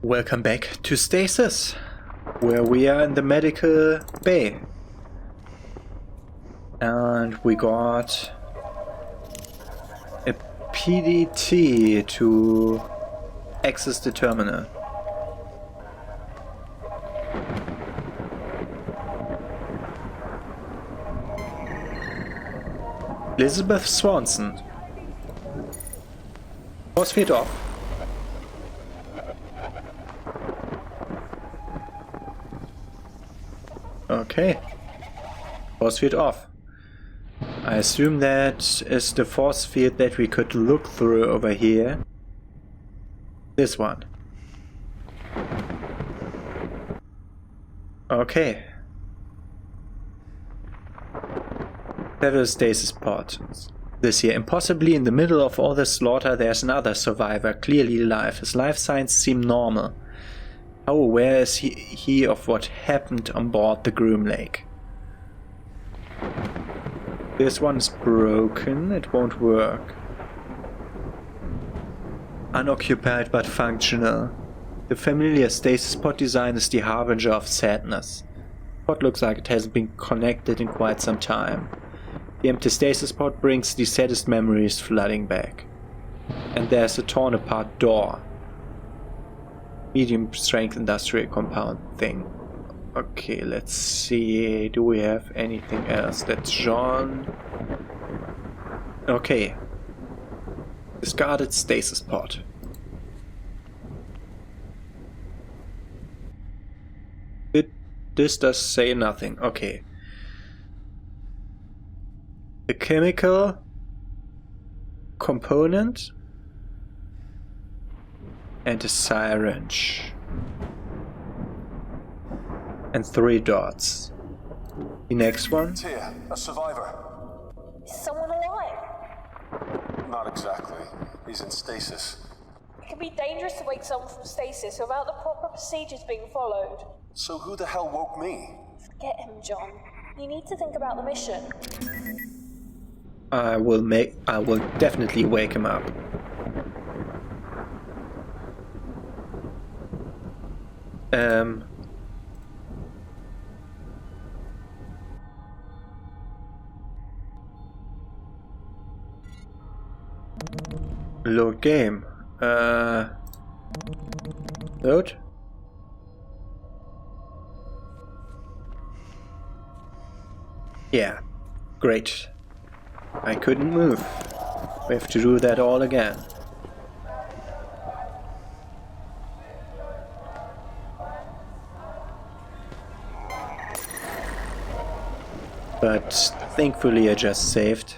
Welcome back to Stasis, where we are in the medical bay. And we got a PDT to access the terminal. Elizabeth Swanson. Force field off. Okay. Force field off. I assume that is the force field that we could look through over here. This one. Okay. Several stasis pods. This here. Impossibly in the middle of all the slaughter there's another survivor, clearly alive. His life signs seem normal. How aware is he of what happened on board the Groomlake? This one is broken, it won't work. Unoccupied but functional. The familiar stasis pod design is the harbinger of sadness. The pod looks like it hasn't been connected in quite some time. The empty stasis pod brings the saddest memories flooding back. And there's a torn apart door. Medium strength industrial compound thing. Okay, let's see. Do we have anything else? That's Jean. Okay. Discarded stasis pod. This does say nothing. Okay. A chemical component. And a syringe. And 3 dots. The next one? Tia, a survivor. Is someone alive? Not exactly. He's in stasis. It can be dangerous to wake someone from stasis without the proper procedures being followed. So who the hell woke me? Forget him, John. You need to think about the mission. I will definitely wake him up. Load game. Load. Yeah, great. I couldn't move. We have to do that all again. But thankfully I just saved.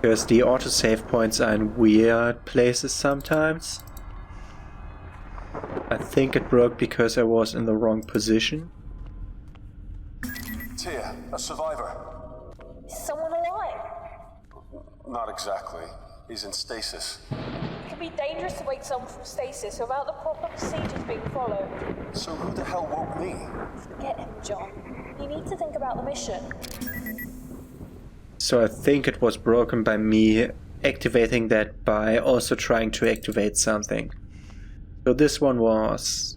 Because the autosave points are in weird places sometimes. I think it broke because I was in the wrong position. Tia, a survivor. Is someone alive? Not exactly. He's in stasis. It can be dangerous to wake someone from stasis without the proper procedures being followed. So who the hell woke me? Forget him, John. You need to think about the mission. So I think it was broken by me activating that by also trying to activate something. So this one was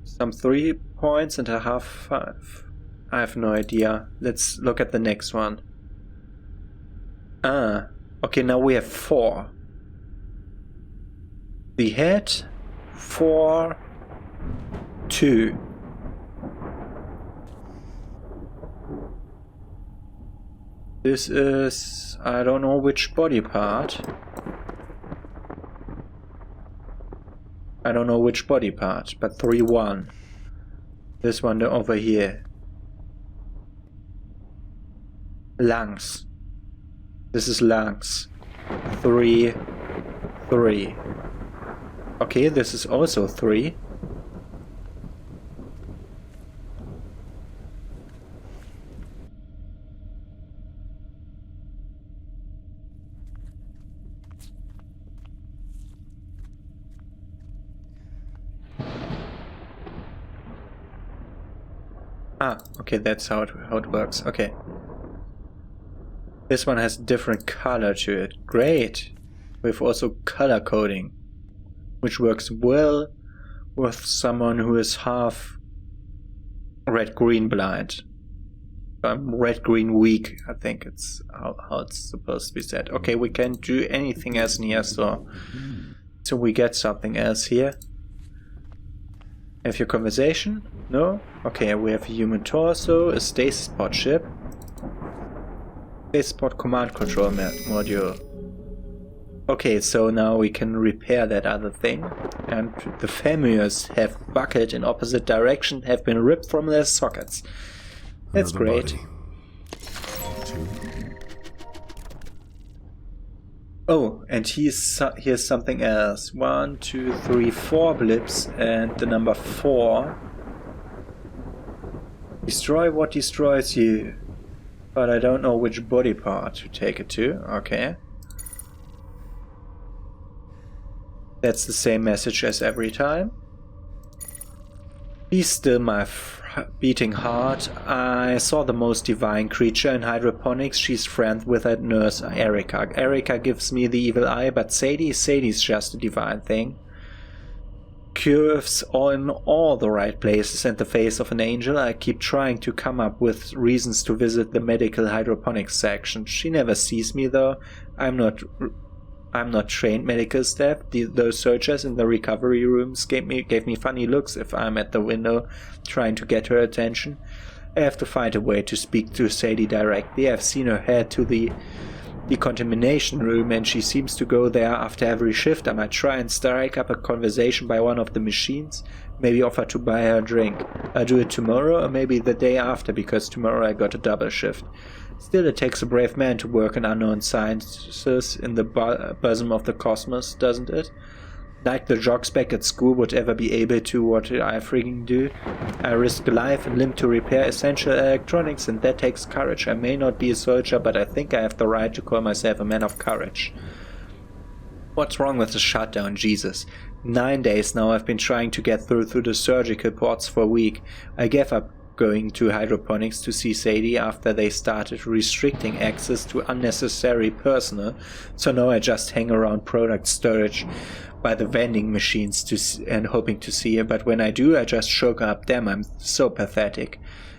some 3 points and a half, 5. I have no idea. Let's look at the next one. Ah, okay, now we have 4. The head, 4, 2. This is, I don't know which body part. I don't know which body part, but 3-1. This one over here. Lungs. This is lungs. 3, 3. Okay, this is also 3. Ah, okay, that's how it works. Okay. This one has different color to it. Great. With also color coding. which works well with someone who is half red-green blind. Red-green weak, I think it's how it's supposed to be said. Okay, we can't do anything else in here, so we get something else here. Have your conversation? No? Okay, we have a human torso, a stasis pod ship. Stasis pod command control module. Okay, so now we can repair that other thing. And the femurs have buckled in opposite direction, have been ripped from their sockets. That's great. Oh, and here's something else. 1, 2, 3, 4 blips, and the number 4. Destroy what destroys you. But I don't know which body part to take it to. Okay. That's the same message as every time. Be still, my beating heart. I saw the most divine creature in hydroponics. She's friends with that nurse Erica. Erica gives me the evil eye, but Sadie's just a divine thing. Curves in all the right places and the face of an angel. I keep trying to come up with reasons to visit the medical hydroponics section. She never sees me though. I'm not trained medical staff. Those searchers in the recovery rooms gave me funny looks if I'm at the window trying to get her attention. I have to find a way to speak to Sadie directly. I've seen her head to the decontamination room and she seems to go there after every shift. I might try and strike up a conversation by one of the machines. Maybe offer to buy her a drink. I'll do it tomorrow or maybe the day after because tomorrow I got a double shift. Still, it takes a brave man to work in unknown sciences in the bosom of the cosmos, doesn't it? Like the jocks back at school would ever be able to what I frigging do. I risk life and limb to repair essential electronics, and that takes courage. I may not be a soldier, but I think I have the right to call myself a man of courage. What's wrong with the shutdown, Jesus? 9 days now I've been trying to get through the surgical ports for a week. I gave up going to hydroponics to see Sadie after they started restricting access to unnecessary personnel, so now I just hang around product storage by the vending machines and hoping to see her, but when I do I just choke up. Damn, I'm so pathetic.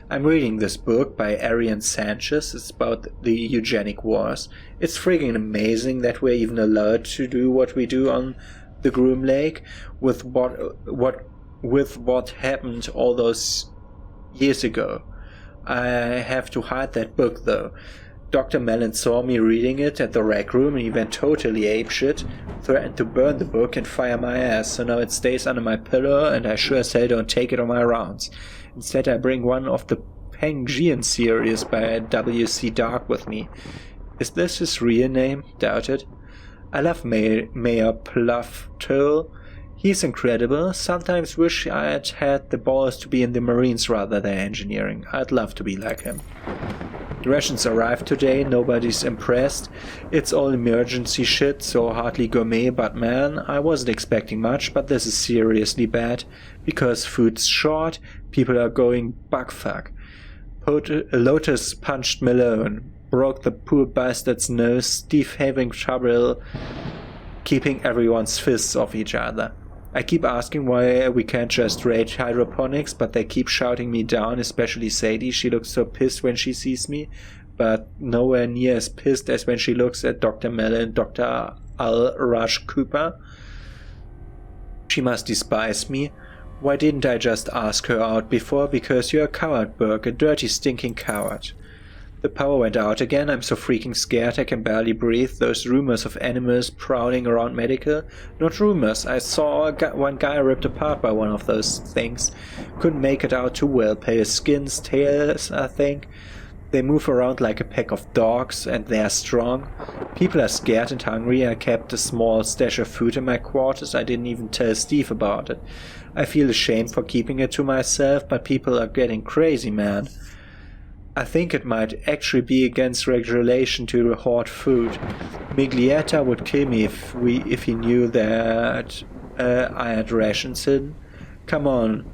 I'm reading this book by Arian Sanchez. It's about the eugenic wars. It's friggin' amazing that we're even allowed to do what we do on the Groomlake with what happened all those years ago. I have to hide that book though. Dr. Mellon saw me reading it at the rec room and he went totally apeshit, threatened to burn the book and fire my ass, so now it stays under my pillow and I sure as hell don't take it on my rounds. Instead I bring one of the Pangean series by W.C. Dark with me. Is this his real name? Doubt it. I love Mayor Pluff-Toll. He's incredible. Sometimes wish I'd had the balls to be in the Marines rather than engineering. I'd love to be like him. The rations arrived today, nobody's impressed. It's all emergency shit, so hardly gourmet, but man, I wasn't expecting much, but this is seriously bad. Because food's short, people are going buckfuck. Lotus punched Malone, broke the poor bastard's nose, Steve having trouble keeping everyone's fists off each other. I keep asking why we can't just raid hydroponics, but they keep shouting me down, especially Sadie. She looks so pissed when she sees me, but nowhere near as pissed as when she looks at Dr. Mellon and Dr. Al-Raj Cooper. She must despise me. Why didn't I just ask her out before? Because you're a coward, Burke, a dirty stinking coward. The power went out again. I'm so freaking scared I can barely breathe. Those rumors of animals prowling around medical. Not rumors. I saw one guy ripped apart by one of those things. Couldn't make it out too well. Pale skins, tails, I think. They move around like a pack of dogs, and they're strong. People are scared and hungry. I kept a small stash of food in my quarters. I didn't even tell Steve about it. I feel ashamed for keeping it to myself, but people are getting crazy, man. I think it might actually be against regulation to hoard food. Miglietta would kill me if he knew that I had rations hidden. Come on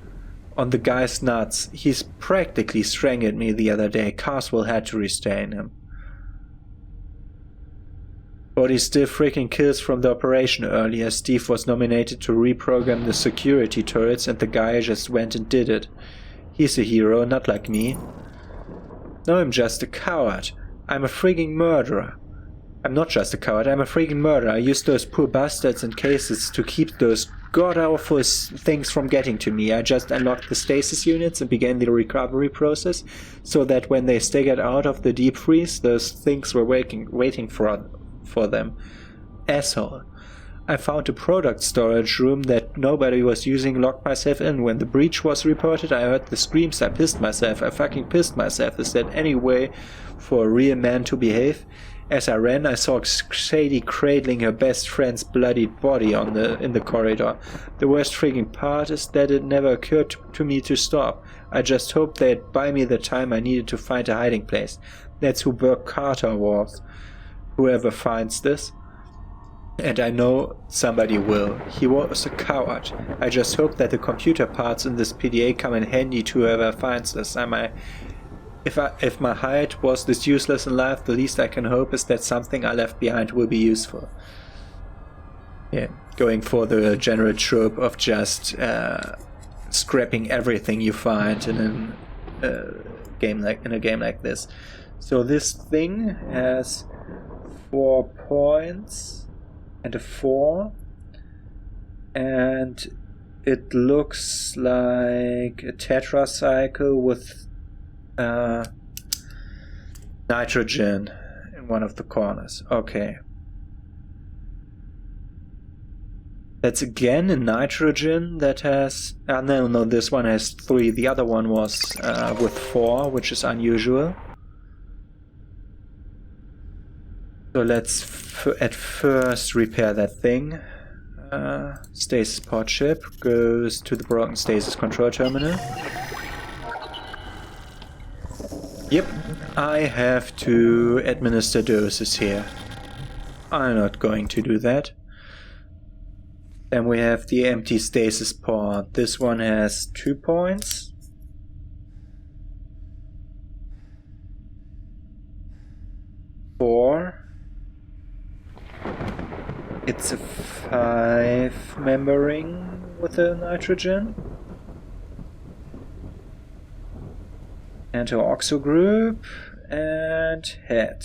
the guy's nuts. He's practically strangled me the other day. Carswell had to restrain him. But he still freaking kills from the operation earlier. Steve was nominated to reprogram the security turrets and the guy just went and did it. He's a hero, not like me. No, I'm just a coward. I'm a freaking murderer. I'm not just a coward, I'm a freaking murderer. I used those poor bastards and cases to keep those god-awful things from getting to me. I just unlocked the stasis units and began the recovery process so that when they staggered out of the deep freeze, those things were waiting for them. Asshole. I found a product storage room that nobody was using, locked myself in. When the breach was reported, I heard the screams. I pissed myself. I fucking pissed myself. Is that any way for a real man to behave? As I ran, I saw Sadie cradling her best friend's bloodied body in the corridor. The worst freaking part is that it never occurred to me to stop. I just hoped they'd buy me the time I needed to find a hiding place. That's who Burke Carter was. Whoever finds this. And I know somebody will. He was a coward. I just hope that the computer parts in this PDA come in handy to whoever finds this. If my hide was this useless in life, the least I can hope is that something I left behind will be useful. Yeah, going for the general trope of just scrapping everything you find in a game like this. So this thing has 4 points and a 4, and it looks like a tetracycle with nitrogen in one of the corners. Okay. That's again a nitrogen that has... no, this one has 3. The other one was with 4, which is unusual. So let's at first repair that thing. Stasis pod chip goes to the broken stasis control terminal. Yep, I have to administer doses here. I'm not going to do that. Then we have the empty stasis pod. This one has 2 points. Four. It's a 5-member ring with a nitrogen. And an oxo group and head.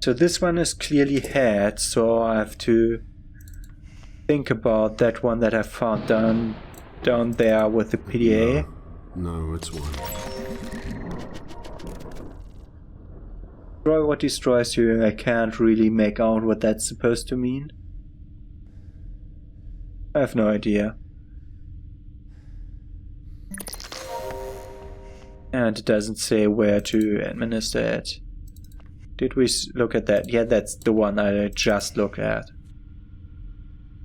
So this one is clearly head, so I have to think about that one that I found down there with the PDA. No, it's 1. Destroy what destroys you. I can't really make out what that's supposed to mean. I have no idea. And it doesn't say where to administer it. Did we look at that? Yeah, that's the one I just looked at.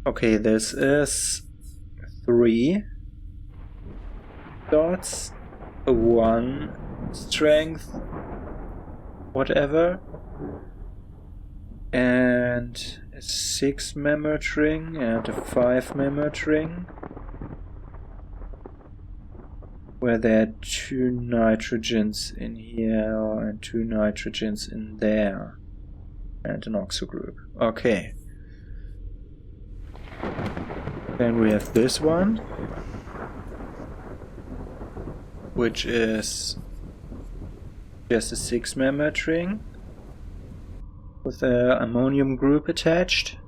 Okay, this is 3 dots, 1 strength, whatever, and a 6-member ring and a 5-member ring, where there are 2 nitrogens in here and 2 nitrogens in there, and an oxo group. Okay. Then we have this one, which is just a 6-member ring with an ammonium group attached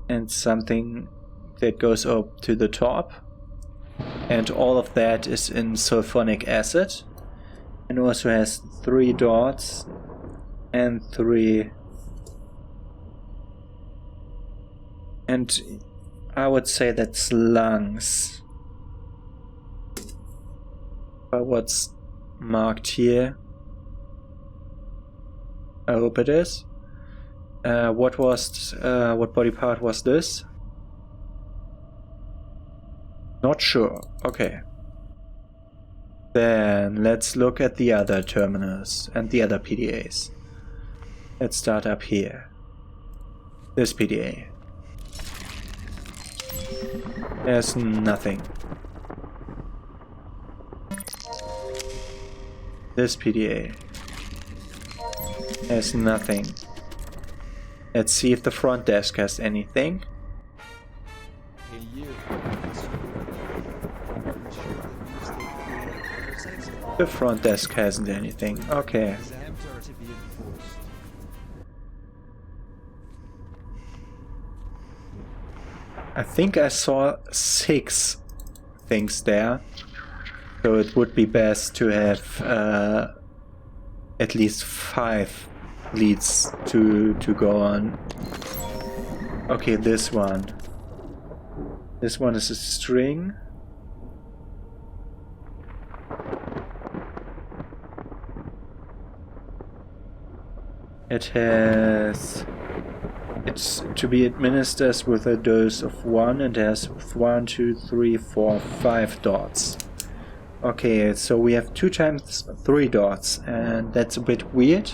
and something that goes up to the top, and all of that is in sulfonic acid and also has 3 dots and 3. And I would say that's lungs. But what's marked here? I hope it is. What body part was this? Not sure. Okay. Then let's look at the other terminals and the other PDAs. Let's start up here. This PDA. There's nothing. This PDA. Has nothing. Let's see if the front desk has anything. The front desk hasn't anything. Okay. I think I saw 6 things there. So it would be best to have at least 5 leads to go on. Okay, this one. This one is a string. It has... It's to be administered with a dose of 1 and has 1, 2, 3, 4, 5 dots. Okay, so we have 2 times 3 dots, and that's a bit weird.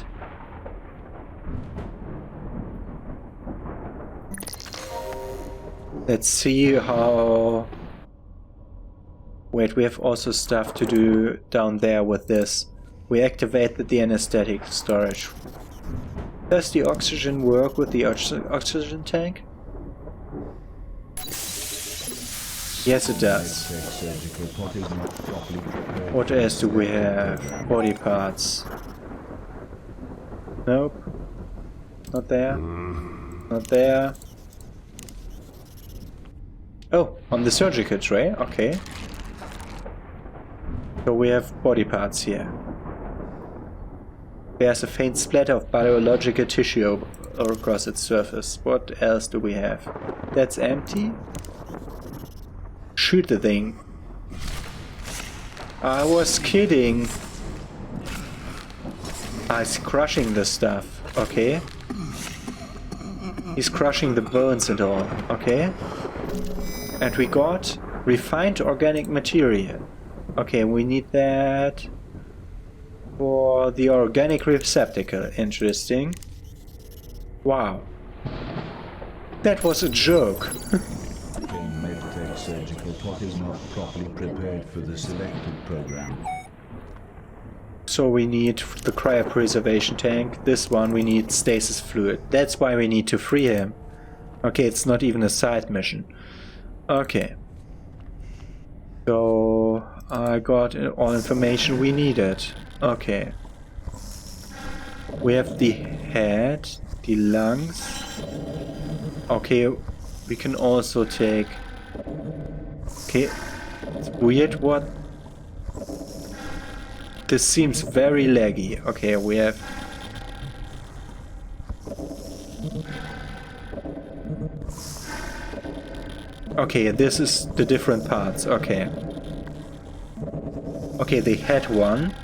Let's see how... Wait, we have also stuff to do down there with this. We activated the anesthetic storage. Does the oxygen work with the oxygen tank? Yes, it does. What else do we have? Body parts. Nope. Not there. Not there. Oh, on the surgical tray. Okay. So we have body parts here. There's a faint splatter of biological tissue across its surface. What else do we have? That's empty. Shoot the thing. I was kidding. He's crushing the stuff. Okay. He's crushing the bones and all. Okay. And we got refined organic material. Okay, we need that for the organic receptacle. Interesting. Wow. That was a joke. Medtech surgical plot is not properly prepared for the selected program. So we need the cryopreservation tank. This one we need stasis fluid. That's why we need to free him. Okay, it's not even a side mission. Okay. So I got all information we needed. Okay. We have the head, the lungs. Okay, we can also take... Okay, it's weird what... This seems very laggy. Okay, we have... Okay, this is the different parts. Okay. Okay, the head one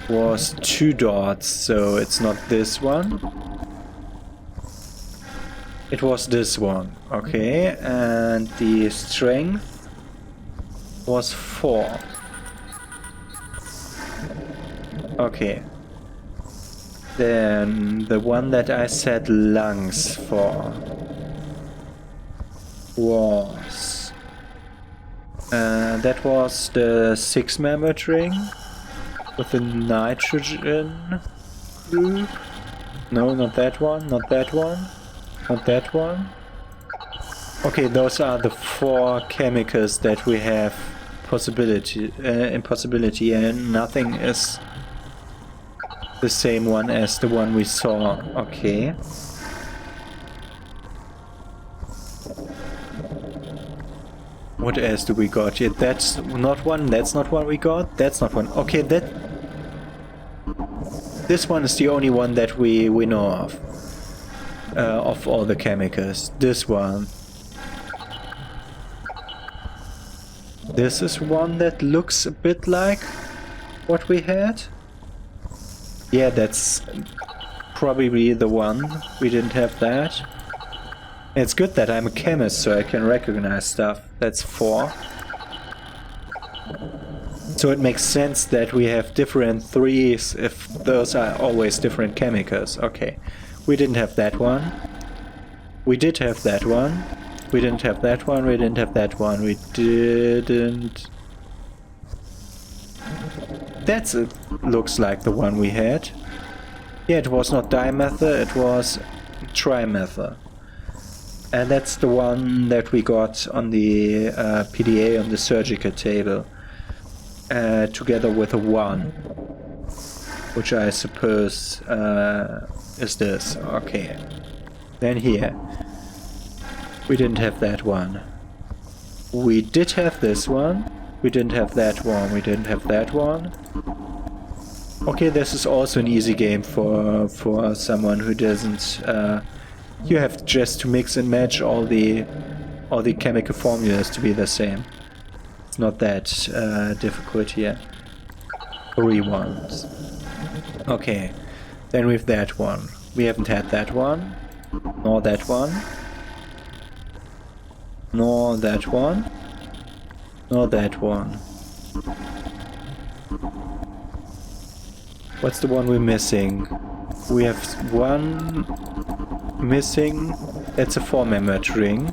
was 2 dots, so it's not this one. It was this one. Okay, and the strength was 4. Okay. Then the one that I said lungs for was... that was the 6-membered ring with the nitrogen group. No, not that one, not that one, not that one. Okay, those are the 4 chemicals that we have impossibility, and nothing is the same one as the one we saw. Okay. What else do we got here? That's not one, that's not one we got, that's not one. Okay, this one is the only one that we know of all the chemicals. This one. This is one that looks a bit like what we had. Yeah, that's probably the one. We didn't have that. It's good that I'm a chemist, so I can recognize stuff. That's 4. So it makes sense that we have different 3s if those are always different chemicals. Okay. We didn't have that one. We did have that one. We didn't have that one. We didn't have that one. We didn't... That's it. Looks like the one we had. Yeah, it was not dimethyl, it was trimethyl. And that's the one that we got on the PDA on the surgical table. Together with a 1. Which I suppose is this. Okay. Then here. We didn't have that one. We did have this one. We didn't have that one. We didn't have that one. Okay, this is also an easy game for someone who doesn't... you have just to mix and match all the chemical formulas to be the same. It's not that difficult here. 3 ones. Okay, then with that one. We haven't had that one, nor that one, nor that one, nor that one. What's the one we're missing? We have one missing. That's a 4-membered ring,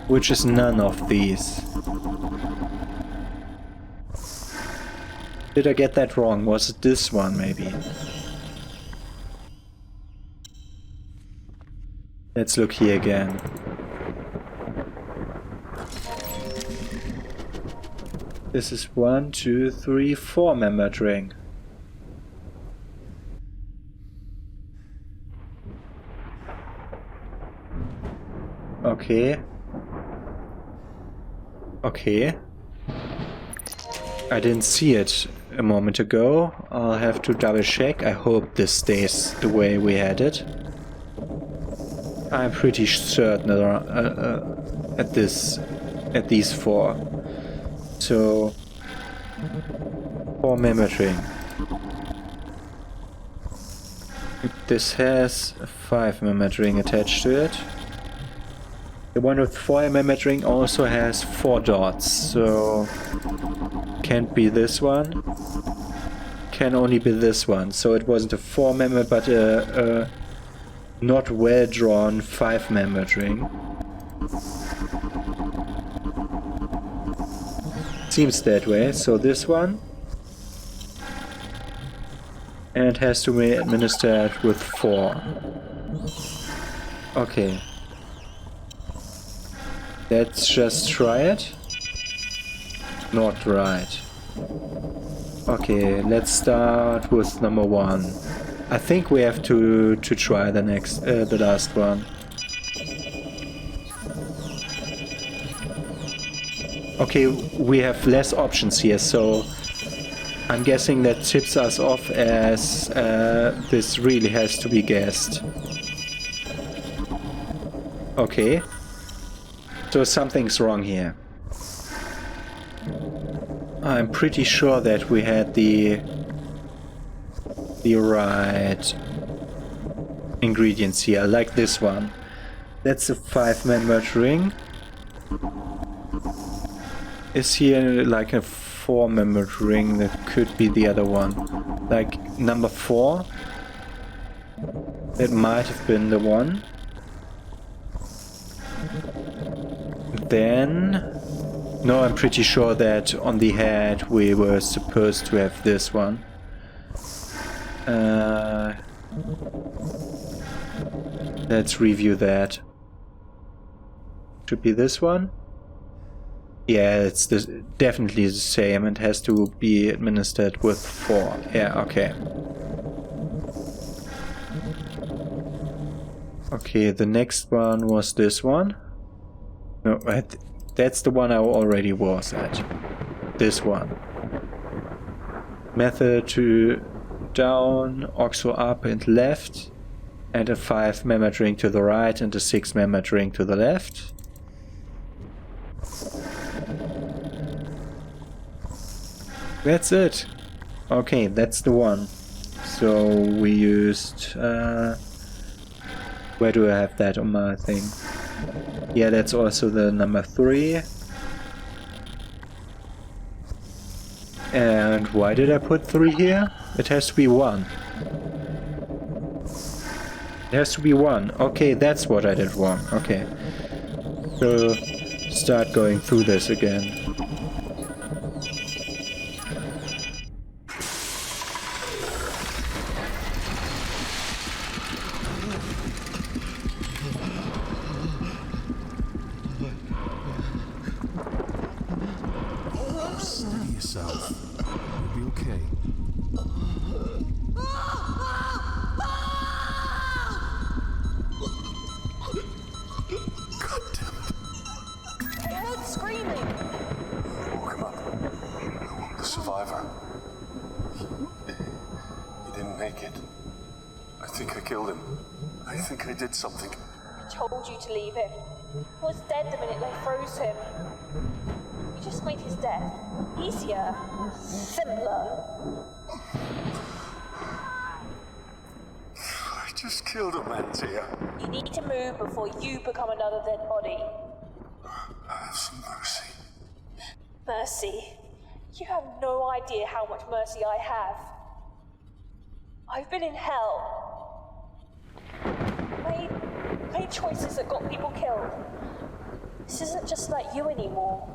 which is none of these. Did I get that wrong? Was it this one, maybe? Let's look here again. This is 1, 2, 3, 4-membered ring. Okay. Okay. I didn't see it a moment ago. I'll have to double check. I hope this stays the way we had it. I'm pretty certain at these 4. So 4-membered ring. This has a 5-membered ring attached to it. The one with 4-membered ring also has 4 dots, so can't be this one. Can only be this one. So it wasn't a 4-membered, but a not well drawn 5-membered ring. Seems that way. So this one, and it has to be administered with 4. Okay. Let's just try it. Not right. Okay, let's start with number 1. I think we have to try the last one. Okay, we have less options here, so I'm guessing that tips us off as this really has to be guessed. Okay. So something's wrong here. I'm pretty sure that we had the right ingredients here, like this one. That's a 5-membered ring. Is here like a 4-membered ring? That could be the other one. Like number 4. That might have been the one. Then... no, I'm pretty sure that on the head we were supposed to have this one. Let's review that. Should be this one? Yeah, it's definitely the same. It has to be administered with 4. Yeah, okay. Okay, the next one was this one. No, that's the one I already was at. This one. Method to down, oxo up and left, and a 5-membered ring to the right and a 6-membered ring to the left. That's it. Okay, that's the one. So we used... where do I have that on my thing? Yeah, that's also the number 3. And why did I put 3 here? It has to be 1. It has to be 1. Okay, that's what I did wrong. Okay. So, start going through this again. like it. I think I killed him. I think I did something. I told you to leave him. He was dead the minute they froze him. You just made his death easier, simpler. I just killed a man, Tia. You need to move before you become another dead body. Have some mercy. Mercy. You have no idea how much mercy I have. I've been in hell. Made choices that got people killed. This isn't just about you anymore.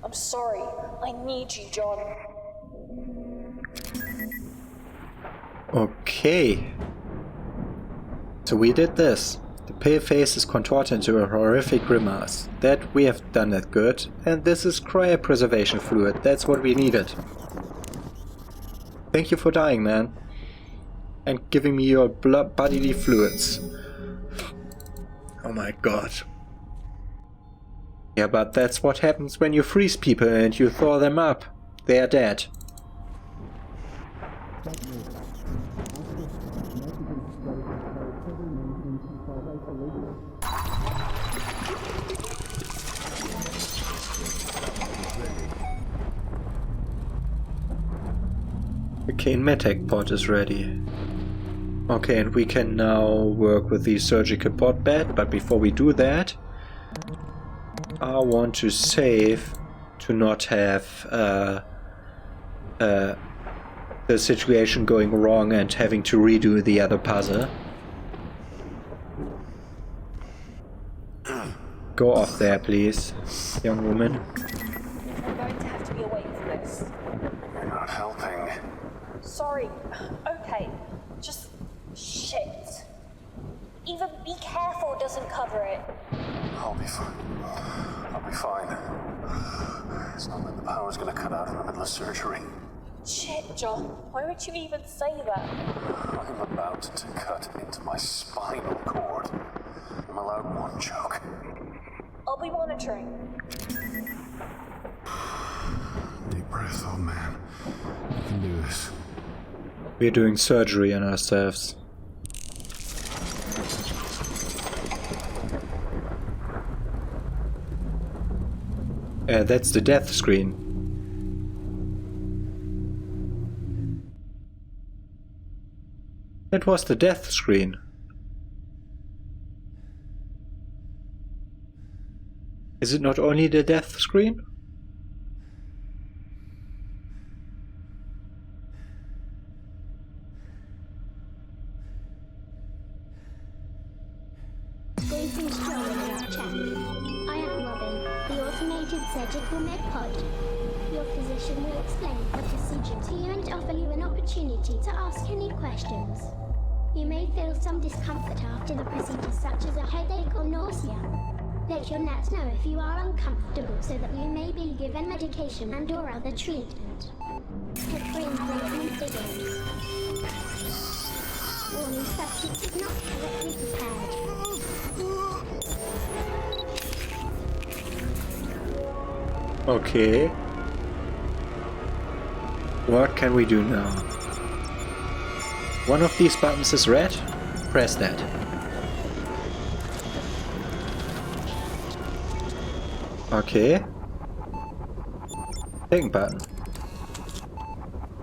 I'm sorry. I need you, John. Okay. So we did this. The pale face is contorted into a horrific grimace. That we have done that good. And this is cryopreservation fluid. That's what we needed. Thank you for dying, man. And giving me your bodily fluids. Oh my god. Yeah, but that's what happens when you freeze people and you thaw them up. They are dead. Okay, Maracheck pod is ready. Okay, and we can now work with the surgical pod bed, but before we do that, I want to save to not have the situation going wrong and having to redo the other puzzle. Go off there, please, young woman. I'm going to have to be awake for this. You're not helping. Sorry. Okay. Just shit. Even be careful doesn't cover it. I'll be fine. I'll be fine. It's not like the power's gonna cut out in the middle of surgery. Shit, John. Why would you even say that? I'm about to cut into my spinal cord. I'm allowed one joke. I'll be monitoring. Deep breath, old man. You can do this. We're doing surgery on ourselves. That's the death screen. That was the death screen. Is it not only the death screen? Greetings, John and Maracheck. I am Robin, the automated surgical med pod. Your physician will explain the procedure to you and offer you an opportunity to ask any questions. You may feel some discomfort after the procedure, such as a headache or nausea. Let your nurse know if you are uncomfortable so that you may be given medication and or other treatment. The brain placement begins. Warning, subject is not correctly prepared. Okay. What can we do now? One of these buttons is red. Press that. Okay. Second button.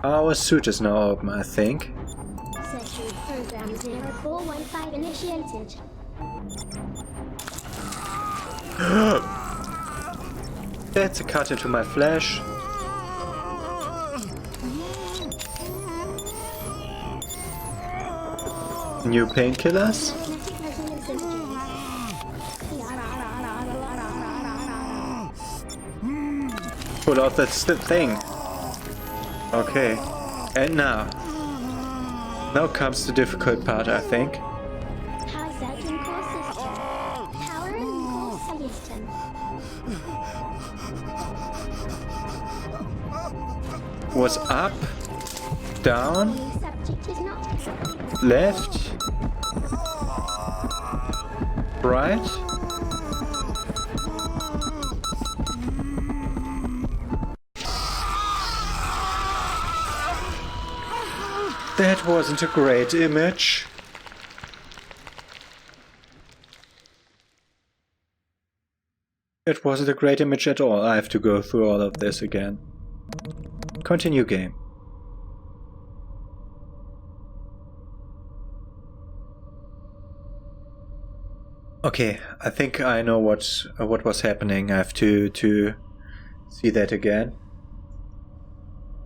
Our suit is now open, I think. Surgery program 0415 initiated. That's a cut into my flesh. New painkillers. Magnetic resonance imaging. Pull out that thing. Okay. And now. Now comes the difficult part, I think. Power surging core system. Power and core system. Was up, down, The subject is not left, right. That wasn't a great image. It wasn't a great image at all. I have to go through all of this again. Continue game. Okay, I think I know what was happening. I have to see that again.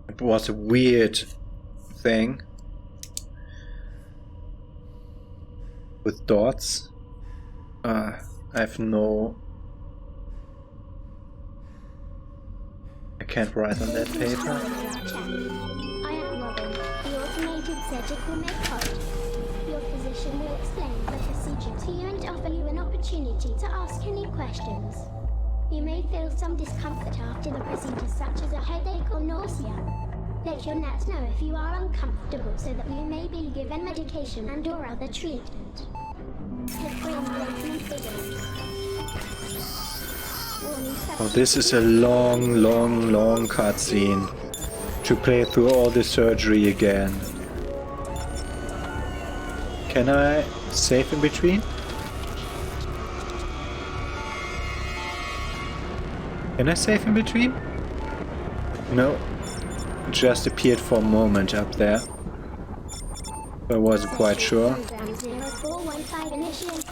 It was a weird thing with dots. I have no. I can't write on that paper. I am Robin, the automated surgical method. Your physician will explain the procedure to you and offer you an opportunity to ask any questions. You may feel some discomfort after the procedure, such as a headache or nausea. Let your nurse know if you are uncomfortable so that you may be given medication and or other treatment. Head brain placement begins. Oh, this is a long cutscene to play through all the surgery again. Can I save in between? Can I save in between? No. It just appeared for a moment up there. I wasn't quite sure. Program 0415 initiated.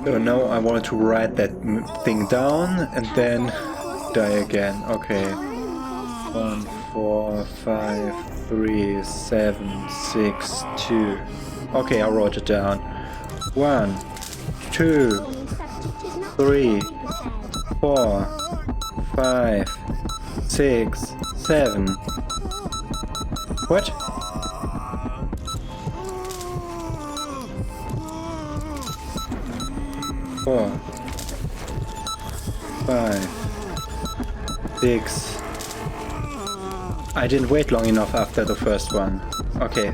So now I want to write that thing down and then die again. Okay. 1, 4, 5, 3, 7, 6, 2. Okay, I wrote it down. 1, 2, 3, 4, 5, 6, 7. What? Four, 5, 6. I didn't wait long enough after the first one. Okay.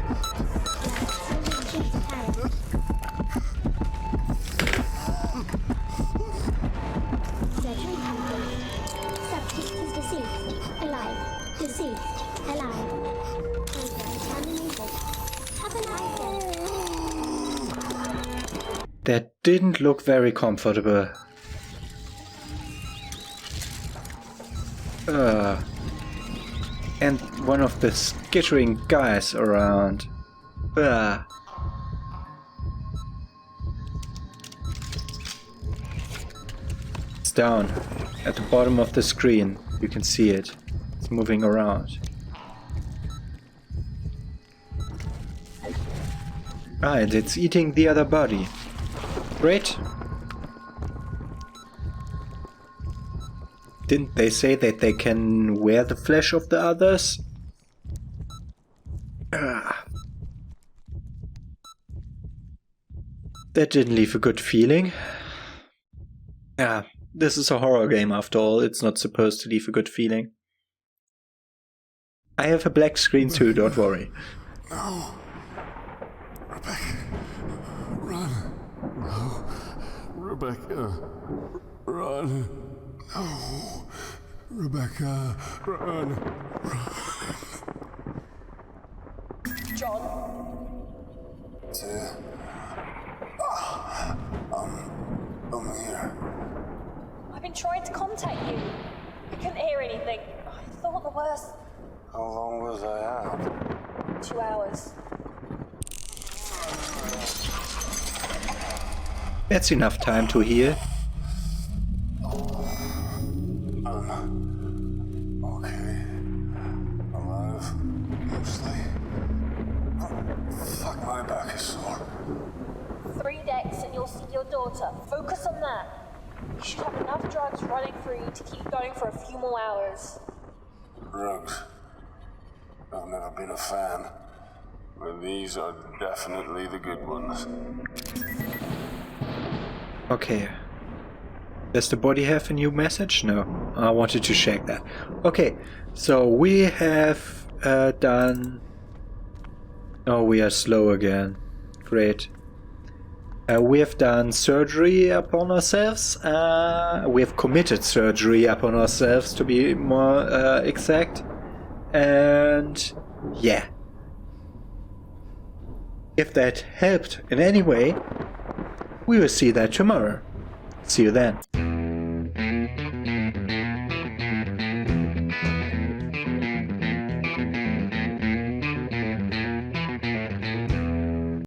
Surgery complete. Subject is deceased. Alive. Deceased. Alive. Transfer terminated. Have a nice day. That didn't look very comfortable. And one of the skittering guys around. It's down at the bottom of the screen. You can see it. It's moving around. And it's eating the other body. Great. Didn't they say that they can wear the flesh of the others? That didn't leave a good feeling. This is a horror game after all. It's not supposed to leave a good feeling. I have a black screen too, don't worry. No. Rebecca. Run. No. Rebecca. Run. No. Rebecca. Run. John? I'm here. I've been trying to contact you. I couldn't hear anything. I thought the worst. How long was I out? 2 hours. That's enough time to heal. Okay. Alive. Mostly. Fuck, my back is sore. 3 decks and you'll see your daughter. Focus on that. You should have enough drugs running through you to keep going for a few more hours. Drugs. I've never been a fan. But these are definitely the good ones. Okay. Does the body have a new message? No. I wanted to check that. Okay, so we have done... Oh, we are slow again. Great. We have done surgery upon ourselves. We have committed surgery upon ourselves, to be more exact. And yeah. If that helped in any way, we will see that tomorrow. See you then.